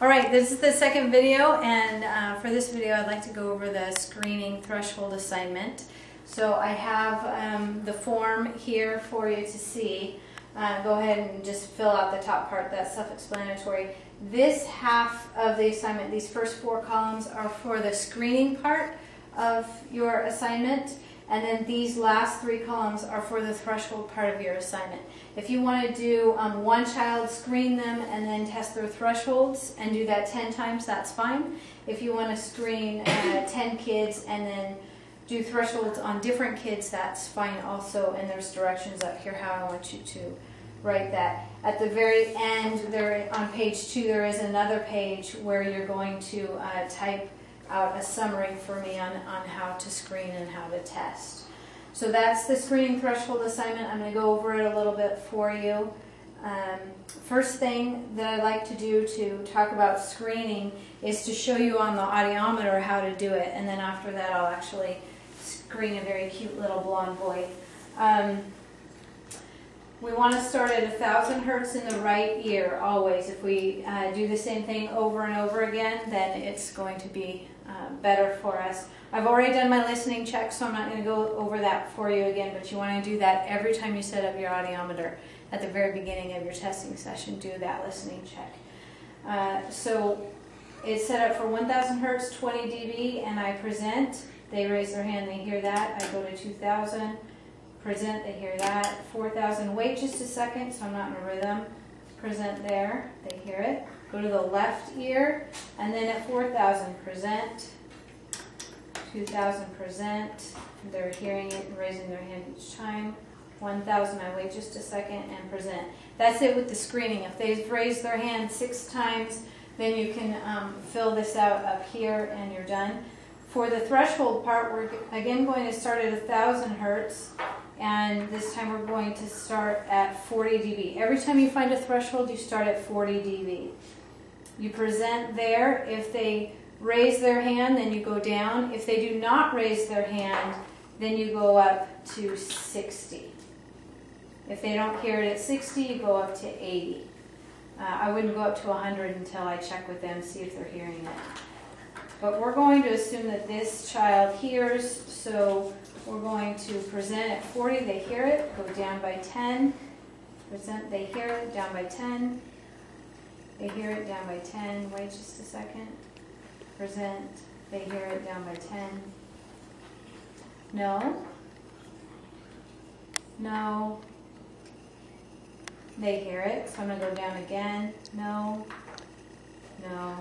Alright, this is the second video, and for this video I'd like to go over the screening threshold assignment. So I have the form here for you to see. Go ahead and just fill out the top part, that's self-explanatory. This half of the assignment, these first 4 columns, are for the screening part of your assignment, and then these last 3 columns are for the threshold part of your assignment. If you want to do one child, screen them, and then test their thresholds, and do that 10 times, that's fine. If you want to screen 10 kids and then do thresholds on different kids, that's fine also, and there's directions up here how I want you to write that. At the very end, there on page 2, there is another page where you're going to type out a summary for me on how to screen and how to test. So that's the screening threshold assignment. I'm going to go over it a little bit for you. First thing that I like to do to talk about screening is to show you on the audiometer how to do it, and then after that I'll actually screen a very cute little blonde boy. We want to start at 1,000 hertz in the right ear, always. If we do the same thing over and over again, then it's going to be better for us. I've already done my listening check, so I'm not going to go over that for you again, but you want to do that every time you set up your audiometer. At the very beginning of your testing session, do that listening check. So it's set up for 1,000 hertz, 20 dB, and I present. They raise their hand, they hear that. I go to 2,000. Present, they hear that. 4,000, wait just a second, so I'm not in a rhythm. Present there, they hear it. Go to the left ear, and then at 4,000, present. 2,000, present. They're hearing it and raising their hand each time. 1,000, I wait just a second and present. That's it with the screening. If they've raised their hand 6 times, then you can fill this out up here and you're done. For the threshold part, we're again going to start at 1,000 hertz. And this time we're going to start at 40 dB. Every time you find a threshold, you start at 40 dB. You present there. If they raise their hand, then you go down. If they do not raise their hand, then you go up to 60. If they don't hear it at 60, you go up to 80. I wouldn't go up to 100 until I check with them, see if they're hearing it. But we're going to assume that this child hears, so we're going to present at 40, they hear it, go down by 10, present, they hear it, down by 10, they hear it, down by 10, wait just a second, present, they hear it, down by 10, no, no, they hear it, so I'm going to go down again, no, no.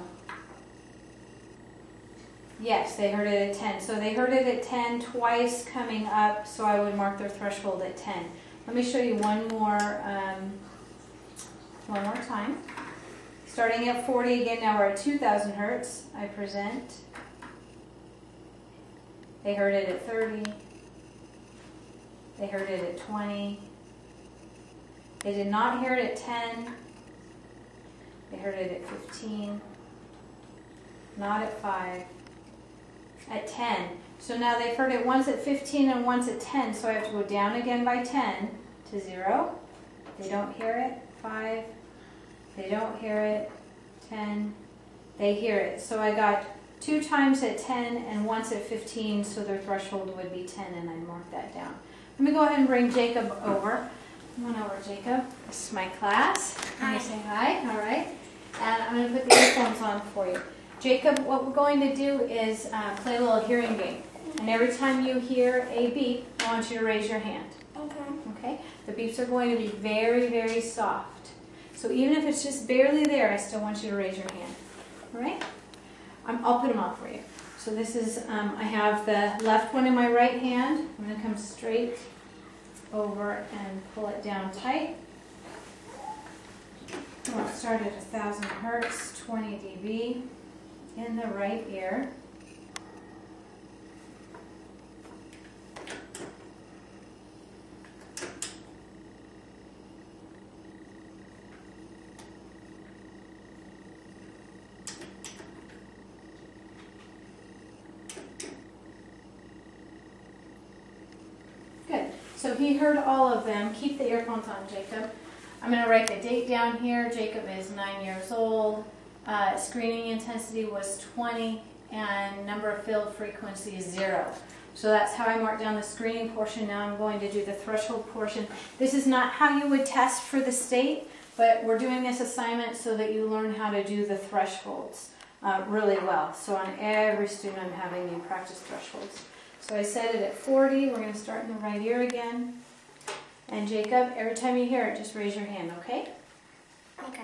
Yes, they heard it at 10. So they heard it at 10 twice coming up, so I would mark their threshold at 10. Let me show you one more time. Starting at 40 again, now we're at 2,000 hertz. I present. They heard it at 30. They heard it at 20. They did not hear it at 10. They heard it at 15. Not at 5. At 10. So now they've heard it once at 15 and once at 10, so I have to go down again by 10 to 0. They don't hear it. 5. They don't hear it. 10. They hear it. So I got 2 times at 10 and once at 15, so their threshold would be 10, and I marked that down. Let me go ahead and bring Jacob over. Come on over, Jacob. This is my class. Can you say hi? All right. And I'm going to put the earphones on for you. Jacob, what we're going to do is play a little hearing game. And every time you hear a beep, I want you to raise your hand. Okay. Okay? The beeps are going to be very, very soft. So even if it's just barely there, I still want you to raise your hand. All right? I'll put them on for you. So this is, I have the left one in my right hand. I'm going to come straight over and pull it down tight. We'll start at 1,000 hertz, 20 dB. In the right ear. Good. So he heard all of them. Keep the earphones on, Jacob. I'm going to write the date down here. Jacob is 9 years old. screening intensity was 20, and number of field frequency is 0. So that's how I marked down the screening portion. Now I'm going to do the threshold portion. This is not how you would test for the state, but we're doing this assignment so that you learn how to do the thresholds really well. So on every student I'm having you practice thresholds. So I set it at 40. We're going to start in the right ear again. And Jacob, every time you hear it, just raise your hand, okay? Okay.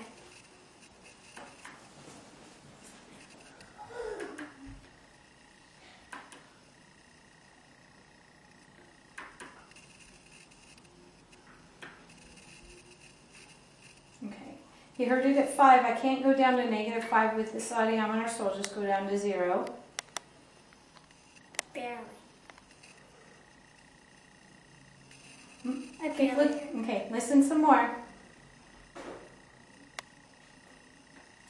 Okay. He heard it at 5. I can't go down to -5 with this audiometer, so I'll just go down to 0. Barely. Okay, look. Okay, listen some more.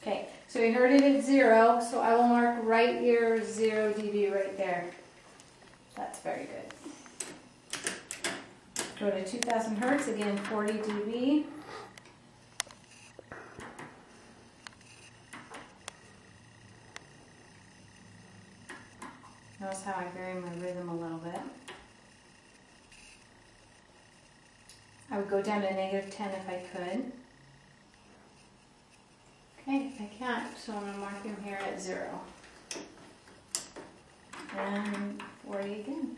Okay, so we heard it at 0, so I will mark right ear 0 dB right there. That's very good. Go to 2000 hertz, again 40 dB. Notice how I vary my rhythm a little bit. I would go down to -10 if I could. Okay, I can't, so I'm going to mark him here at 0. And 40 again.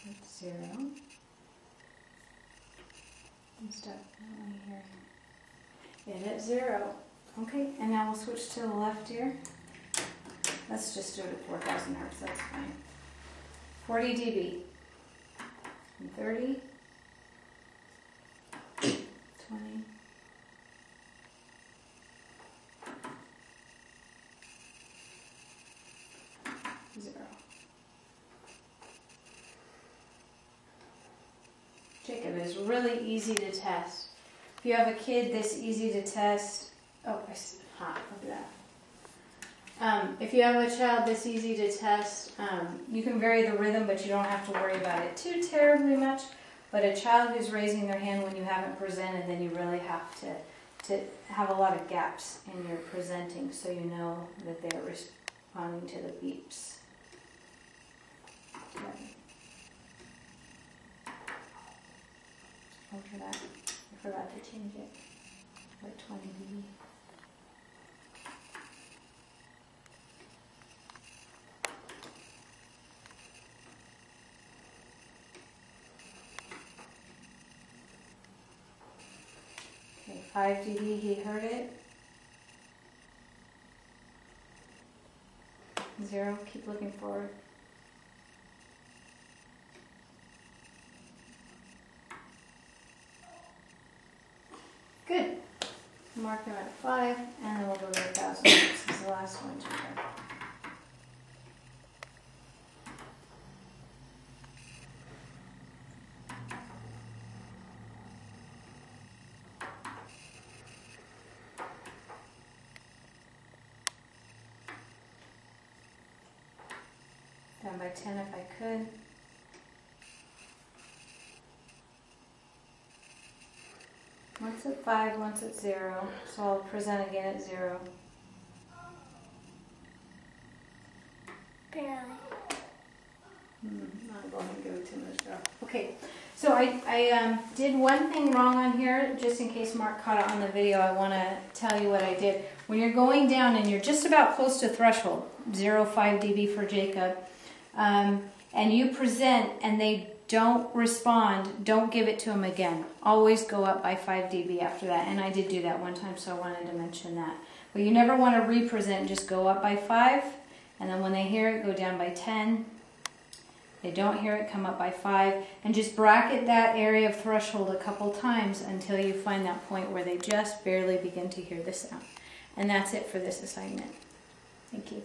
That's 0. And stop here. It at 0. Okay, and now we'll switch to the left ear. Let's just do it at 4000 hertz, that's fine. 40 dB. And 30. 20. 0. Jacob is really easy to test. If you have a kid this easy to test, oh, it's hot, look at that. If you have a child this easy to test, you can vary the rhythm, but you don't have to worry about it too terribly much. But a child who's raising their hand when you haven't presented, then you really have to have a lot of gaps in your presenting so you know that they're responding to the beeps. Okay. Oh, I forgot to change it. Like 20 dB. Okay, 5 dB, he heard it. 0, keep looking forward. Good. Mark them at 5, and then we'll go to 1000. This is the last one to go. Down by 10 if I could. Once at 5, once at 0, so I'll present again at 0. Barely. Not going to go too much drop. Okay, so I did one thing wrong on here, just in case Mark caught it on the video. I want to tell you what I did. When you're going down and you're just about close to threshold, 0.5 dB for Jacob, and you present and they don't respond, don't give it to them again. Always go up by 5 dB after that. And I did do that one time, so I wanted to mention that. But you never want to re-present, just go up by 5. And then when they hear it, go down by 10. They don't hear it, come up by 5. And just bracket that area of threshold a couple times until you find that point where they just barely begin to hear the sound. And that's it for this assignment. Thank you.